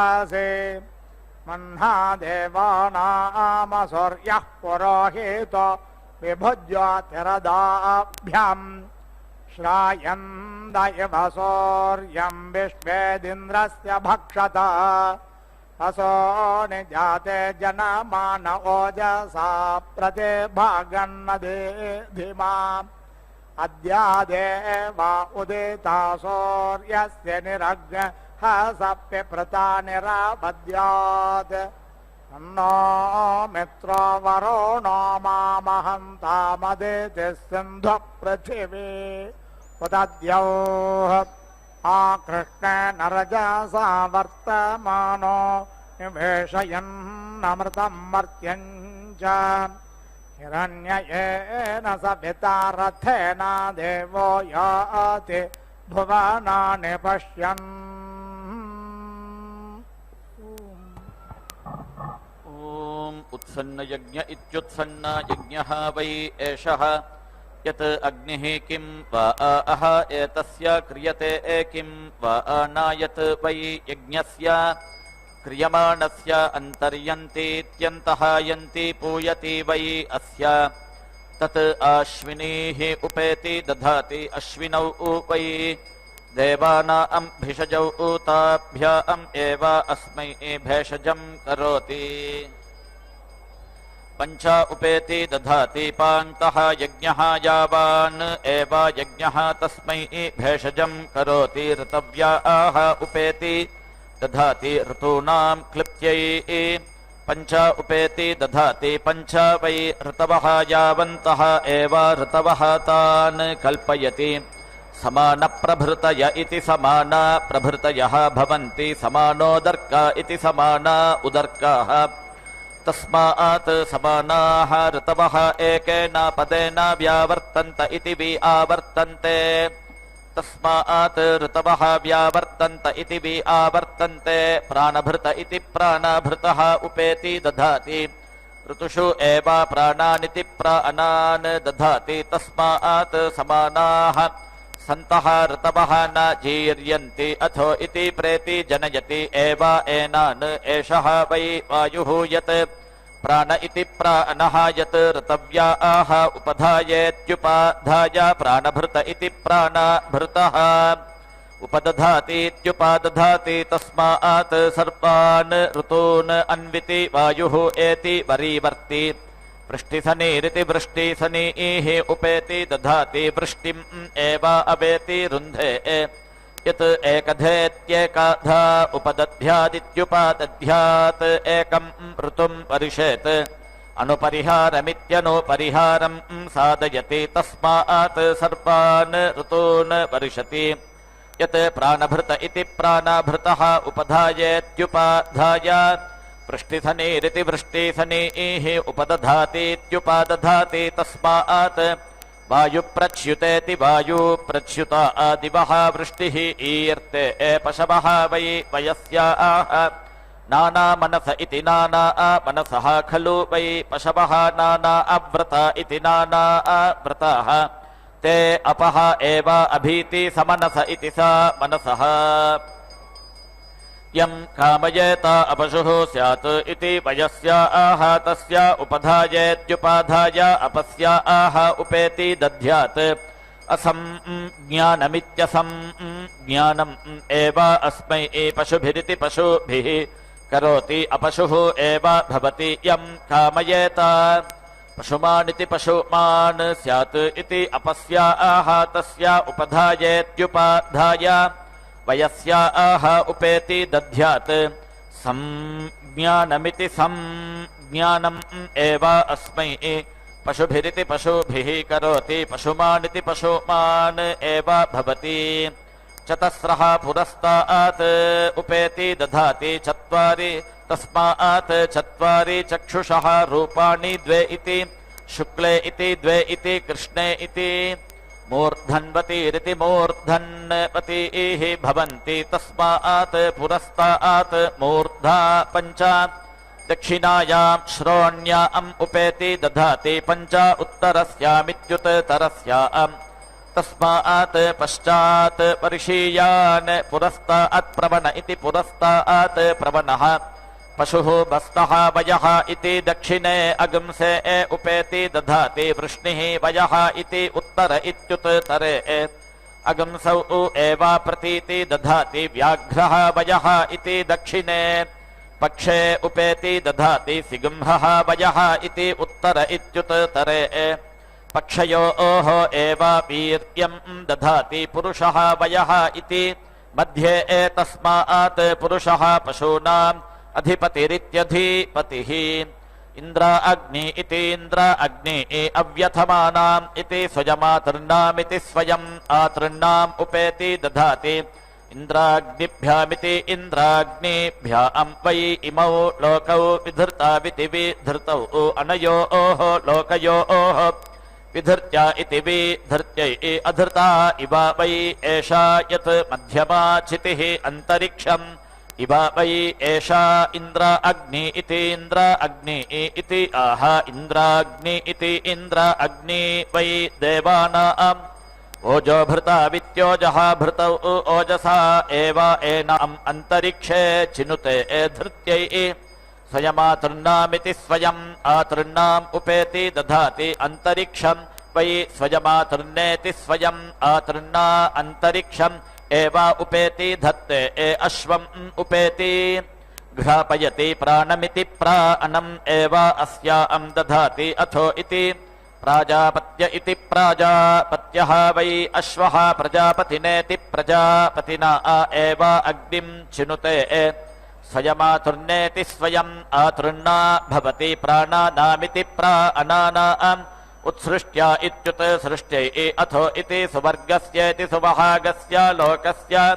असि मह्नादेवानामसूर्यः पुरोहितो विभुज्योतिरदाभ्याम् श्रायन्द इव सूर्यं विश्वेदिन्द्रस्य भक्षत असो निजाते जनमान ओजसा प्रतिभागन्नदे धीमाम् अद्या देवा उदिता सूर्यस्य निरग्नः सप्यप्रता निरापद्यात् नो मित्रो वरुणो मामहन्तामदितिः सिन्धुः पृथिवी उदद्यौः आकृष्णेन रजसा वर्तमानो निवेशयन्नमृतं मर्त्यं च हिरण्ययेन सभिता रथेन देवो याति भुवनानि पश्यन् ॐ उत्सन्नयज्ञ इत्युत्सन्न यज्ञः वै एषः यत् अग्निः किं वा अह एतस्य क्रियते किं वा नायत् वै यज्ञस्य क्रियमाणस्य अन्तर्यन्तीत्यन्तः यन्ति पूयति वै अस्य तत् अश्विनीः उपेति दधाति अश्विनौ वै देवानां भिषजौ ताभ्याम् एव अस्मै भेषजं करोति पञ्च उपेति दधाति पान्तः यज्ञः यावान् एव यज्ञः तस्मै भेषजं करोति ऋतव्याः उपेति दधाति ऋतूनां क्लिप्त्यै पञ्च उपेति दधाति पञ्च वै ऋतवः यावन्तः एव ऋतवः तान् कल्पयति समानप्रभृतय इति समाना प्रभृतयः भवन्ति समानोदर्क इति समाना उदर्काः तस्मात् समानाः ऋतवः एकेन पदेन व्यावर्तन्त इति वि आवर्तन्ते तस्मात् ऋतवः व्यावर्तन्त इति वि आवर्तन्ते प्राणभृत इति प्राणभृतः उपेति दधाति ऋतुषु एव प्राणानिति प्राणान् दधाति तस्मात् समानाः सन्तः ऋतवः न जीर्यन्ति अथो इति प्रेति जनयति एव एनान् एषः वै वायुः यत् प्राण इति प्राणः यत् ऋतव्याः उपधायेत्युपाधाय प्राणभृत इति प्राणभृतः उपदधातीत्युपादधाति तस्मात् सर्वान् ऋतून् अन्विति वायुः एति वरीवर्ति वृष्टिसनीरिति वृष्टिसनीः उपेति दधाति वृष्टिम् एव अवेति रुन्धे यत् एकधेत्येकाधा उपदध्यादित्युपादध्यात् एकं ऋतुं परिषेत् अनुपरिहारमित्यनुपरिहारं साधयति तस्मात् सर्वान् ऋतून् वर्षति यत् प्राणभृत इति प्राणभृतः उपधायेत्युपाधाय वृष्टिसनीरिति वृष्टिसनीः उपदधातीत्युपादधाति तस्मात् वायुप्रच्युतेति वायुप्रच्युता दिवः वृष्टिः ईर्ते पशवः वै वयस्याः नाना मनस इति नाना मनसः खलु वै पशवः नाना अव्रता इति नाना व्रताः ते अपः एव अभीति समनस इति सा मनसः यं कामयेत अपशुः स्यात् इति वयस्याः तस्य उपधायेत्युपाधाय अपस्याः उपेति दध्यात् असंज्ञानमित्यसंज्ञानम् एव अस्मै पशुभिरिति पशुभिः करोति अपशुः एव भवति यं कामयेत पशुमानिति पशुमान् स्यात् इति अपस्याः तस्य उपधायेत्युपाधाय वयस्याः उपेति दध्यात् संज्ञानमिति संज्ञानम् एव अस्मै पशुभिरिति पशुभिः करोति पशुमानिति पशुमान् एव भवति चतस्रः पुरस्तात् उपेति दधाति चत्वारि तस्मात् चत्वारि चक्षुषः रूपाणि द्वे इति शुक्ले इति द्वे इति कृष्णे इति मूर्धन्वतीरिति मूर्धन्वतीः भवन्ति तस्मात् पुरस्तात् मूर्धा पञ्च दक्षिणायां श्रोण्याम् उपेति दधाति पञ्च उत्तरस्यामित्युत्तरस्याम् तस्मात् पश्चात् वर्षीयान् पुरस्तात् प्रवण इति पुरस्तात् प्रवणः पशुः बस्तः वयः इति दक्षिणे अगंसे उपेति दधाति वृष्णिः वयः इति उत्तर इत्युत्तरे अगंसौ एव प्रतीति दधाति व्याघ्रः वयः इति दक्षिणे पक्षे उपेति दधाति सिंहः वयः इति उत्तर इत्युत्तरे पक्षयोः एव वीर्यं दधाति पुरुषः वयः इति मध्ये तस्मात् पुरुषः पशूनाम् अधिपतिरित्यधिपतिः इंद्र अग्नि इति इंद्र अग्नि अव्यथमानाम् इति स्वयमातृणामिति स्वयम् आतृणाम् उपेति दधाति इंद्राग्निभ्यामिति इंद्राग्निभ्याम् वै इमौ लोकौ विधृताविति विधृतौ अनयोः लोकयोः विधृत्या इति विधृत्यै अधृता इव वै एषा यत् मध्यमा चितिः अन्तरिक्षम् इव वै एषा इंद्र अग्नि इति इंद्र अग्नि इति आह इंद्राग्नि इति इंद्र अग्नि वै देवानाम् ओजो भृता वित्योजः भृतौ ओजसा एव एनाम् अन्तरिक्षे चिनुते धृत्यै स्वयमातृणामिति स्वयम् आतृणाम् उपेति दधाति अन्तरिक्षम् वै स्वयमातृण्येति स्वयम् आतृण्णा अन्तरिक्षम् एव उपेति धत्ते अश्वम् उपेति घ्रापयति प्राणमिति प्राणम् एव अस्याम् दधाति अथो इति प्राजापत्य इति प्राजापत्यः वै अश्वः प्रजापतिनेति प्रजापतिना एव अग्निम् चिनुते स्वयमातृण्येति स्वयम् आतृण्णा भवति प्राणानामिति प्राणानाम् उत्सृष्ट्या इत्युत सृष्ट्यै अथो इति सुवर्गस्येति सुवहागस्य लोकस्य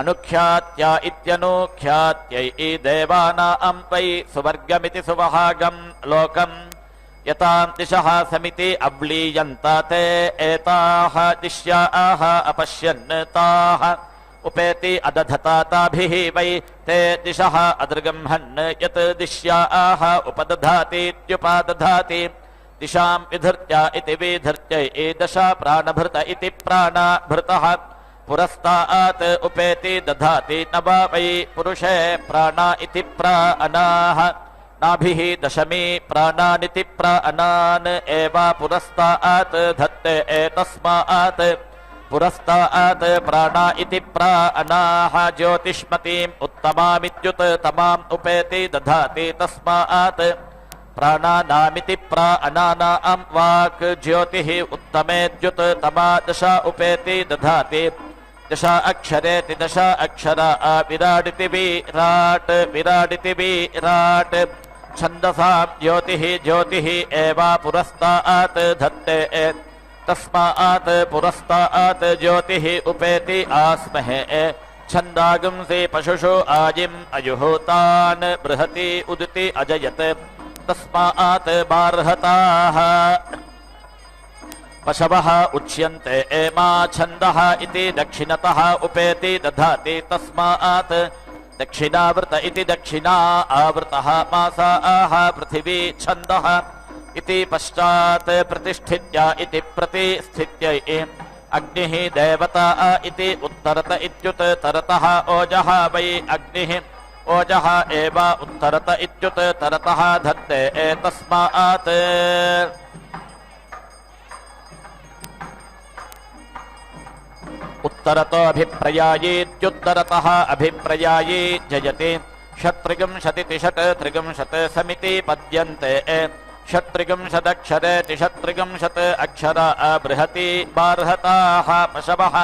अनुख्यात्या इत्यनुख्यात्यै देवानां वै सुवर्गमिति सुवहागं लोकम् यतां दिशः समिति अव्लीयन्त ते एताः दिश्याः अपश्यन् ताः उपेति अदधता ताभिः वै ते दिशः अदृगम्हन् यत् दिश्याः उपदधातीत्युपादधाति दिशां विधृत्या इति विधृत्यै दश प्राणभृत इति प्राणभृतः पुरस्तात् उपेति दधाति नव वै पुरुषे प्राणा इति प्राणाः नाभिः दशमी प्राणानिति प्राणान् एव पुरस्तात् धत्ते तस्मात् पुरस्तात् प्राणा इति प्राणाः ज्योतिष्मतीम् उत्तमामित्युत्तमाम् उपेति दधाति तस्मात् प्राणानामिति प्राणानाम् वाक् ज्योतिः उत्तमेद्युत्तमा दश उपेति दधाति दश अक्षरेति दश अक्षरा विराडिति विराट् विराडिति विराट् छन्दसां ज्योतिः ज्योतिः एव पुरस्तात् धत्ते तस्मात् पुरस्तात् ज्योतिः उपेति आस्महे छन्दागुंसि पशुषु आजिम् अयुहुतान् बृहति उदिति अजयत् तस्मात् बार्हताः पशवः उच्यन्ते एमा छन्दः इति दक्षिणतः उपेति दधाति तस्मात् दक्षिणावृत इति दक्षिणा आवृतः मासाः पृथिवी छन्दः इति पश्चात् प्रतिष्ठित्या इति प्रतिस्थित्यै अग्निः देवता इति उत्तरत इत्युत्तरतः ओजः वै अग्निः ओजः एव उत्तरत इत्युत्तरतः धत्ते तस्मात् उत्तरतो अभिप्रयायीत्युत्तरतः अभिप्रयायी जयति षट्त्रिगुंशतिति षट्त्रिगुंशत् समिति पद्यन्ते षट्त्रिगुंशदक्षरेति षट्त्रिगुंशत् अक्षरा बृहति बार्हताः पशवः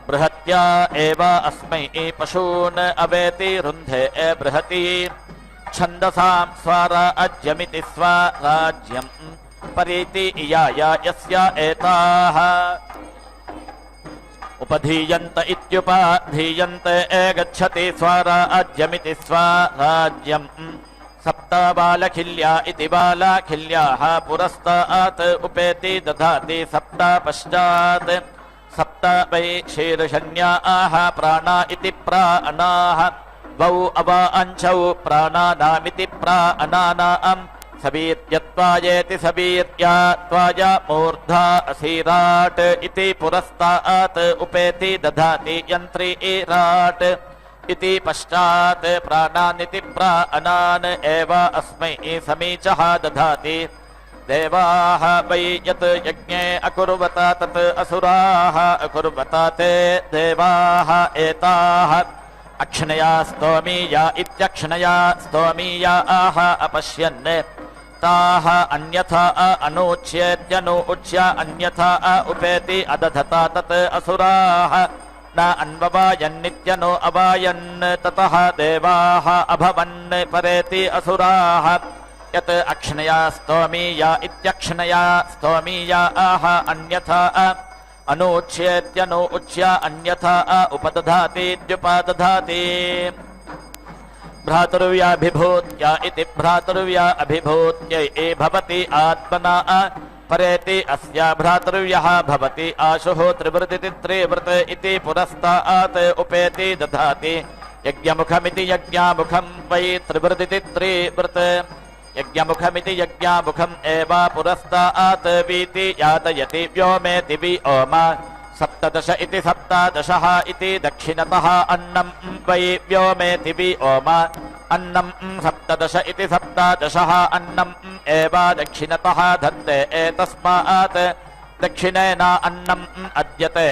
बृहत्या एव अस्मै पशून् अवेति रुन्धे बृहति छन्दसां स्वाराज्यमिति स्वराज्यम् परीति इयाय यस्य एताः उपधीयन्त इत्युपधीयन्त गच्छति स्वराज्यमिति स्वराज्यम् सप्त बालखिल्या इति बालाखिल्याः पुरस्तात् उपेति दधाति सप्त पश्चात् सप्त वै शीर्षण्याः प्राणा इति प्राणाः वौ अवाञ्छौ प्राणानामिति प्राणानाम् सवीर्यत्वायेति सवीर्यात्वाय मूर्धा असीराट् इति पुरस्तात् उपेति दधाति यन्त्रीराट् इति पश्चात् प्राणानिति प्राणान् एव अस्मै समीचः दधाति देवाः वै यत् यज्ञे अकुर्वत तत् असुराः अकुर्वत ते देवाः एताः अक्षणया स्तोमीया इत्यक्षणया स्तोमीया आह अपश्यन् ताः अन्यथा अनूच्येत्यनूच्य अन्यथा उपेति अदधता तत् असुराः न अन्ववायन्नित्यनो अवायन् ततः देवाः अभवन् परेति असुराः यत् अक्षणया स्तोमीया इत्यक्षणया स्तोमीया आह अन्यथा अनूच्येत्यनूच्य अन्यथा उपदधातीत्युपदधाति भ्रातृव्याभिभूत्य इति भ्रातृव्या अभिभूत्यै भवति आत्मना परेति अस्य भ्रातृव्यः भवति आशुः त्रिवृदिति त्रिवृत् इति पुरस्तात् उपेति दधाति यज्ञमुखमिति यज्ञामुखं वै त्रिवृदिति त्रिवृत् यज्ञमुखमिति यज्ञामुखम् एव पुरस्तात् वीति यातयति व्योमेति व्योम सप्तदश इति सप्तादशः इति दक्षिणतः अन्नं वै व्योमेति व्योम अन्नं सप्तदश इति सप्तादशः अन्नम् एव दक्षिणतः धत्ते एतस्मात् दक्षिणेन अन्नम् अद्यते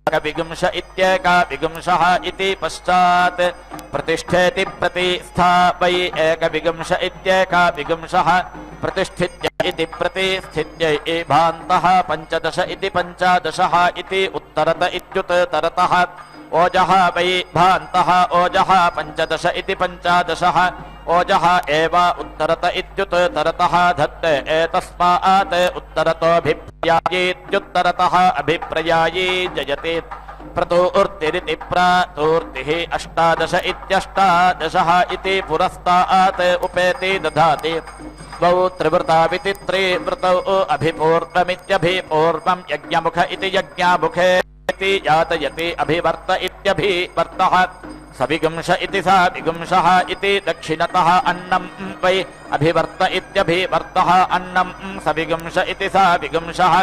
विगुंश इत्येका विगुंशः इति पश्चात् प्रतिष्ठेति प्रतिष्ठा वै एकविगुंश इत्येका विगुंशः प्रतिष्ठित्य इति प्रतिष्ठित्यै भान्तः पञ्चदश इति पञ्चादशः इति उत्तरत इत्युत्तरतः ओजः वै भान्तः ओजः पञ्चदश इति पञ्चादशः ओजः एव उत्तरत इत्युत्तरतः धत्ते एतस्मात् उत्तरतोऽभिप्रयायीत्युत्तरतः अभिप्रयायी जयति प्रतूर्तिरिति प्रातूर्तिः अष्टादश इत्यष्टादशः इति पुरस्तात् उपेति दधाति द्वौ त्रिवृताविति त्रिवृतौ अभिपूर्वमित्यभिपूर्वम् यज्ञमुख इति यज्ञामुखे यातयति अभिवर्त इत्यभिवर्तः सविगुंश इति सा विगुंशः इति दक्षिणतः अन्नं वै अभिवर्त इत्यभिवर्तः अन्नं सविगुंश इति सा विगुंशः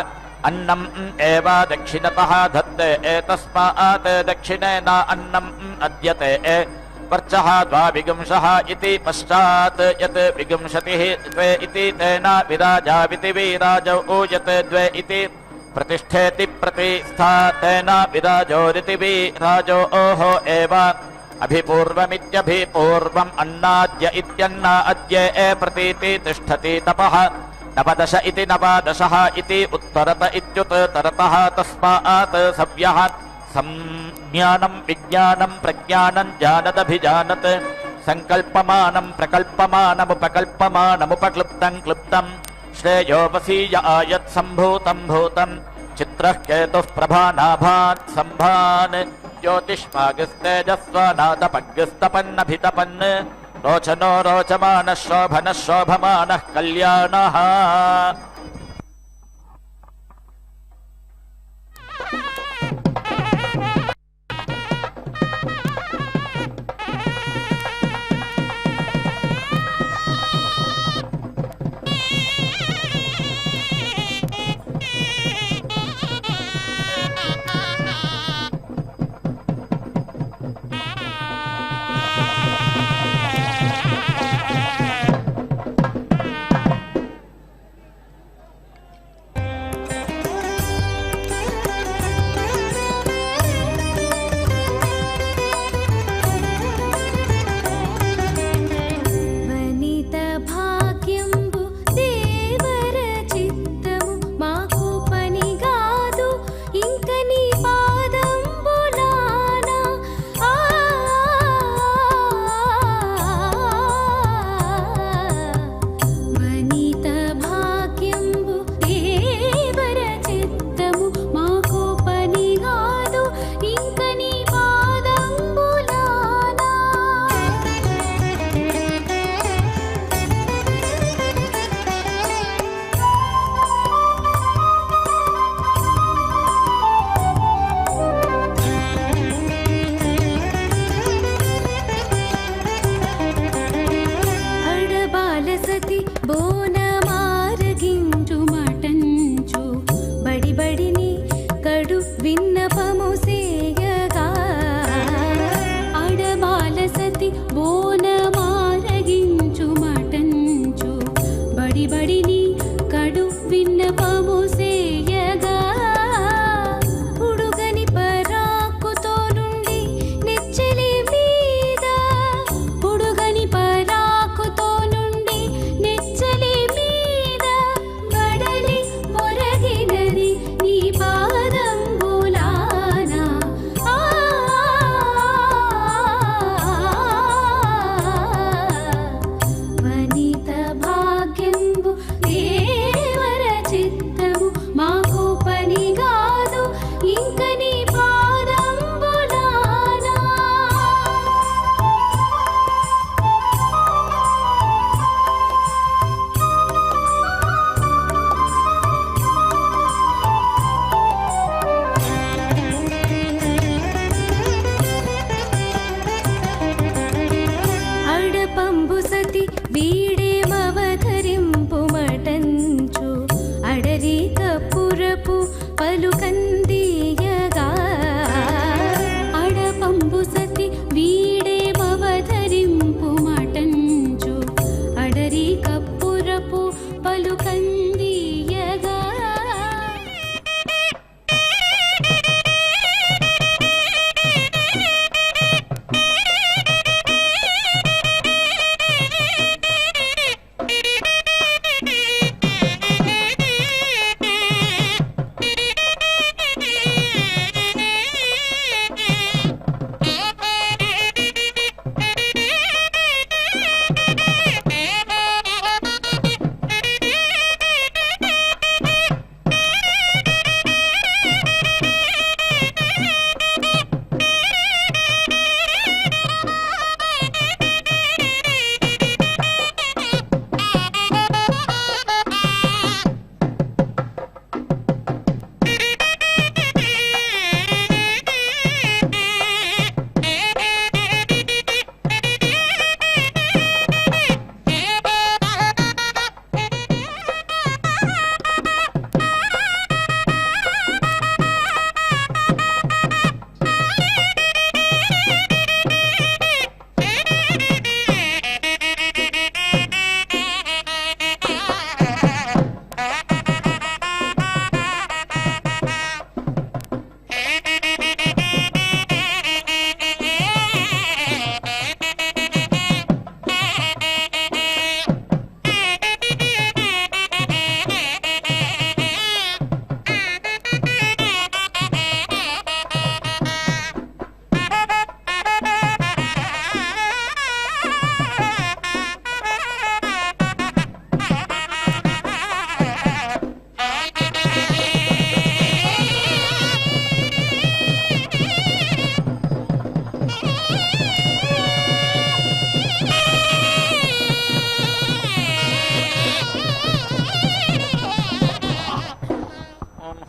अन्नम् एव दक्षिणतः धत्ते एतस्मात् दक्षिणेन अन्नम् अद्यते वर्चः द्वाविगुंशः इति पश्चात् यत् विगुंशतिः द्वे इति तेन विराजाविति विराजौ यत् द्वे इति प्रतिष्ठेति प्रतिष्ठा तेन विराजोरिति विराजो ओहो एव अभिपूर्वमित्यभिपूर्वम् अन्नाद्य इत्यन्ना अद्य प्रतीति तिष्ठति तपः नवदश इति नवादशः इति उत्तरत इत्युत्तरतः तस्मात् सव्यः संज्ञानं विज्ञानं प्रज्ञानं जानदभिजानत् संकल्पमानं प्रकल्पमानमुपकल्पमानमुपक्लुप्तं क्लुप्तं श्रेयोपसीय आयत् सम्भूतं भूतं चित्रः केतुः प्रभानाभात् सम्भान् ज्योतिष्मागस्तेजस्वनादपग्स्तपन्नभितपन् रोचनो रोचमानः शोभनः शोभमानः कल्याणः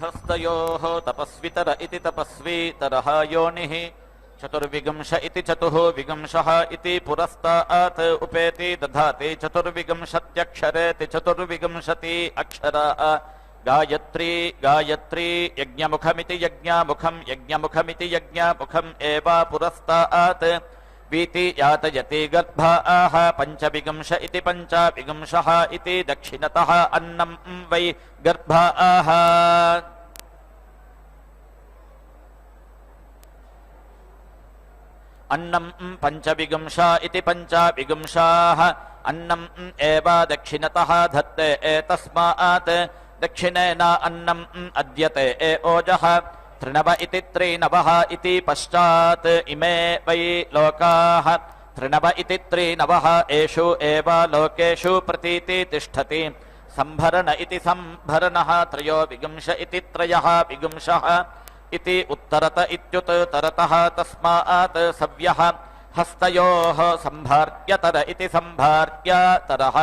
हस्तयोः तपस्वितर इति तपस्वीतरः योनिः चतुर्विगंश इति चतुः विगंशः इति पुरस्तात् उपेति दधाति चतुर्विगंशत्यक्षरेति चतुर्विगंशति अक्षराः गायत्री गायत्री यज्ञमुखमिति यज्ञामुखम् यज्ञमुखमिति यज्ञामुखम् एव पुरस्तात् वीति यातयति गर्भाः पञ्चविगंश इति पञ्चविगंशः इति दक्षिणतः अन्नं वै गर्भाः अन्नं पञ्चविगंशा इति पञ्चविगंशाः अन्नम् एव दक्षिणतः धत्ते एतस्मात् दक्षिणेन अन्नम् अद्यते ओजः तृणव इति त्रीनवः इति पश्चात् इमे वै लोकाः तृणव इति त्रीनवः एषु एव लोकेषु प्रतीति तिष्ठति सम्भरण इति सम्भरणः त्रयो विगंश इति त्रयः विगंशः इति उत्तरत इत्युत्तरतः तस्मात् सव्यः हस्तयोः सम्भार्यतर इति सम्भार्यतरः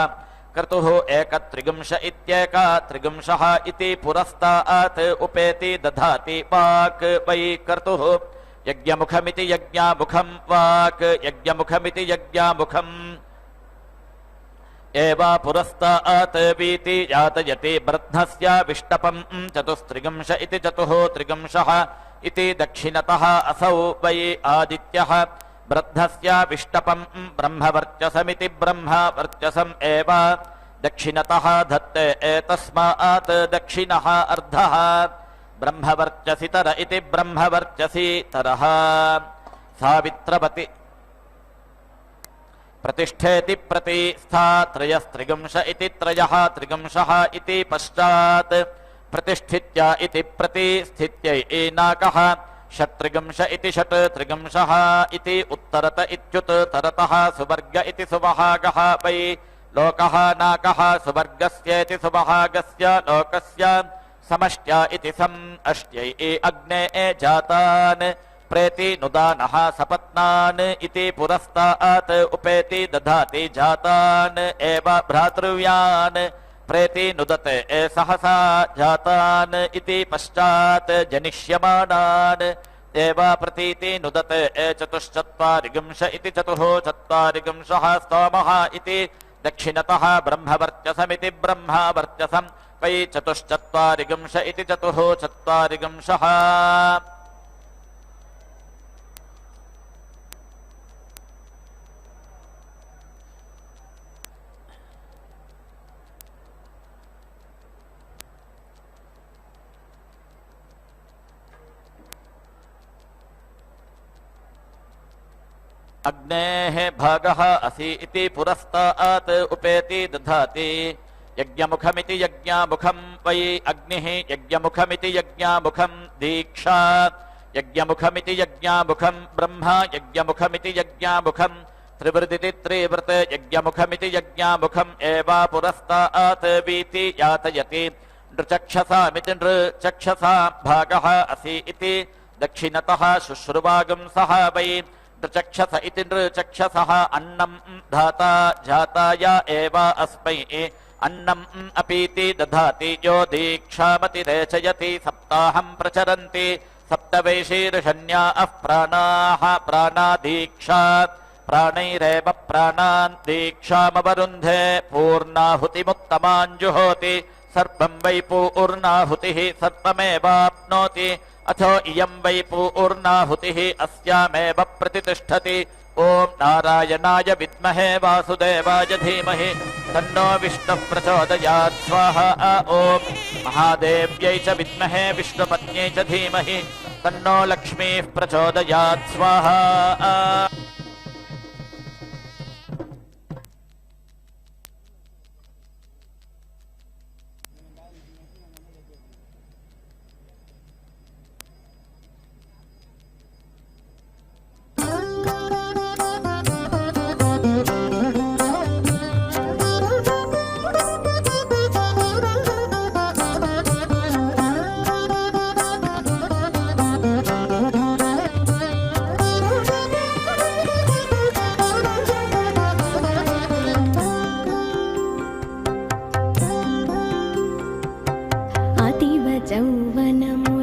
क्रतुः एकत्रिगंश इत्येकत्रिगंशः इति पुरस्तात् उपेति दधाति वाक् वै क्रतुः यज्ञमुखमिति यज्ञामुखम् वाक् यज्ञमुखमिति यज्ञामुखम् एव पुरस्तात् वीति यातयति ब्रह्मस्य विष्टपम् चतुस्त्रिगंश इति चतुः त्रिगंशः इति दक्षिणतः असौ वै आदित्यः ब्रह्मस्य विष्टपम् ब्रह्मवर्चसमिति ब्रह्मवर्चसम् एव दक्षिणतः धत्ते एतस्मात् दक्षिणः अर्धः ब्रह्मवर्चसितर इति ब्रह्मवर्चसीतरः सावित्रवति प्रतिष्ठेति प्रतिष्ठा त्रयस्त्रिगंश इति त्रयः त्रिगंशः इति पश्चात् प्रतिष्ठित्या इति प्रतिष्ठित्यै एनाकः षट्त्रिगंश इति षट् त्रिगंशः इति उत्तरत इत्युत्तरतः सुवर्ग इति सुवहागः वै लोकः नाकः सुवर्गस्येति सुवहागस्य लोकस्य समष्ट्या इति समष्ट्यै अग्ने जातान् प्रेति नुदानः सपत्नान् इति पुरस्तात् उपेति दधाति जातान् एव भ्रातृव्यान् प्रेति नुदते सहसा जातान् इति पश्चात् जनिष्यमाणान् एव प्रतीति नुदते चतुश्चत्वारिगंश इति चतुः चत्वारिगंशः स्तोमः इति दक्षिणतः ब्रह्मवर्चसमिति ब्रह्मवर्चसम् वै चतुश्चत्वारिगंश इति चतुः चत्वारिगंशः अग्नेः भागः असि इति पुरस्तात् उपेति दधाति यज्ञमुखमिति यज्ञामुखम् वै अग्निः यज्ञमुखमिति यज्ञामुखम् दीक्षा यज्ञमुखमिति यज्ञामुखम् ब्रह्म यज्ञमुखमिति यज्ञामुखम् त्रिवृदिति त्रिवृत् यज्ञमुखमिति यज्ञामुखम् एव पुरस्तात् वीति यातयति नृचक्षसामिति नृचक्षसा भागः असि इति दक्षिणतः शुश्रुवागंसः वै नृचक्षस इति नृचक्षसः अन्नम् धाता जाताय एव अस्मै अन्नम् अपीति दधाति यो दीक्षामतिरेचयति सप्ताहम् प्रचरन्ति सप्तवैशीर्षण्याः प्राणाः प्राणादीक्षा प्राणैरेव प्राणान् दीक्षामवरुन्धे पूर्णाहुतिमुत्तमाञ्जुहोति सर्वम् वै पूर्णाहुतिः सर्वमेवाप्नोति अथो इयम् वै पूर्णाहुतिः अस्यामेव प्रतितिष्ठति ॐ नारायणाय विद्महे वासुदेवाय धीमहि तन्नो विष्णुः प्रचोदयात् स्वाहा ॐ महादेव्यै च विद्महे विष्णुपत्न्यै च धीमहि तन्नो लक्ष्मीः प्रचोदयात् स्वाहा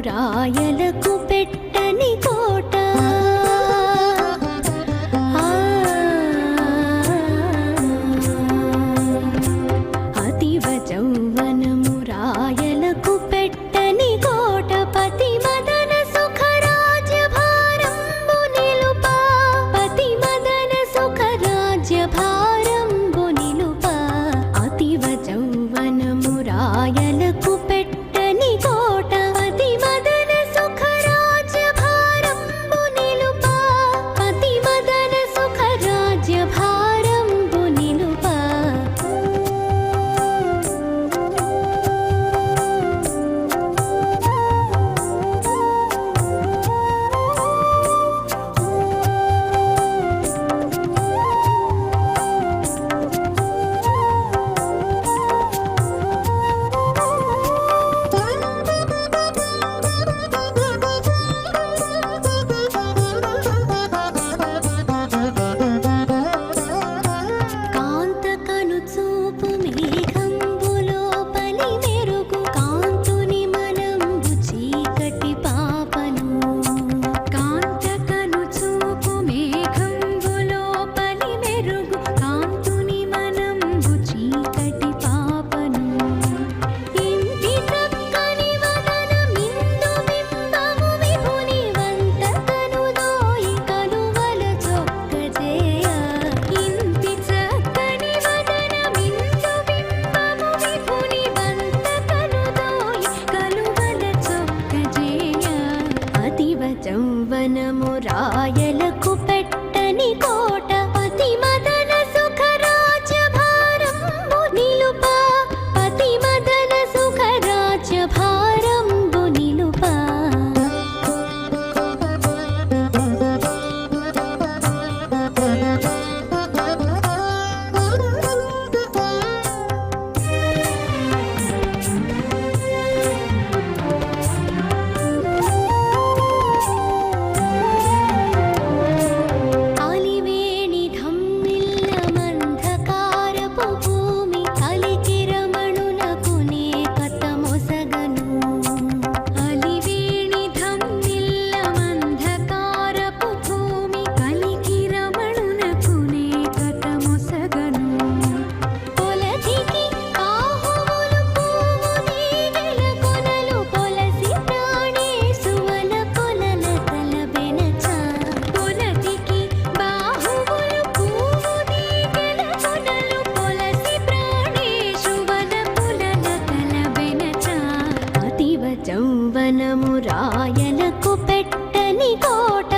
రాయలకు పెట్టని కోట అతివ జౌవనము రాయలకు పెట్టని కోట పతి మదన సుఖ రాజ్య భారంబు నిలుప పతి మదన సుఖ రాజ్య భారంబు నిలుప అతివ జౌవనము రాయలకు పెట్టని కోట పతి మదన సుఖ రాజ్య భారంబు నిలుప పతి మదన సుఖ రాజ్య భారంబు నిలుప కాంతకను చూపు మేఘంబులో పలి మెరుగు కాంతుని మనంబు చీకటి పాపను కాంతకను చూపు మేఘంబులో పలి మెరుగు కాంతుని మనంబు చీకటి పాపను ఇంటి చక్కని వదన మిందు బింబము విభుని వంతకను దోయి కలువల చొక్క చేయ ఇంటి చక్కని వదన మిందు బింబము విభుని వంతకను దోయి కలువల చొక్క చేయ అతివ జౌవనము రాయలకు పెట్టని కోట పతి మదన సుఖ రాజ్య భారంబు నిలుప పతి మదన సుఖ రాజ్య భారంబు నిలుప అలివేణి ధమ్మిల్ల మంధకారపు భూమి కలికిరమణులకు నే కథమొసగను అలివేణి ధమ్మిల్ల మంధకారపు భూమి కలికిరమణులకు నే కథమొసగను పొలధికి బాహువులు పువ్వు తీగెల కొనలు పొలసి ప్రాణేశువన కొనల తలబెనచ పొలధికి బాహువులు పువ్వు తీగెల కొనలు పొలసి ప్రాణేశువన కొనల తలబెనచ అతివ జౌవనము రాయలకు పెట్టని కోట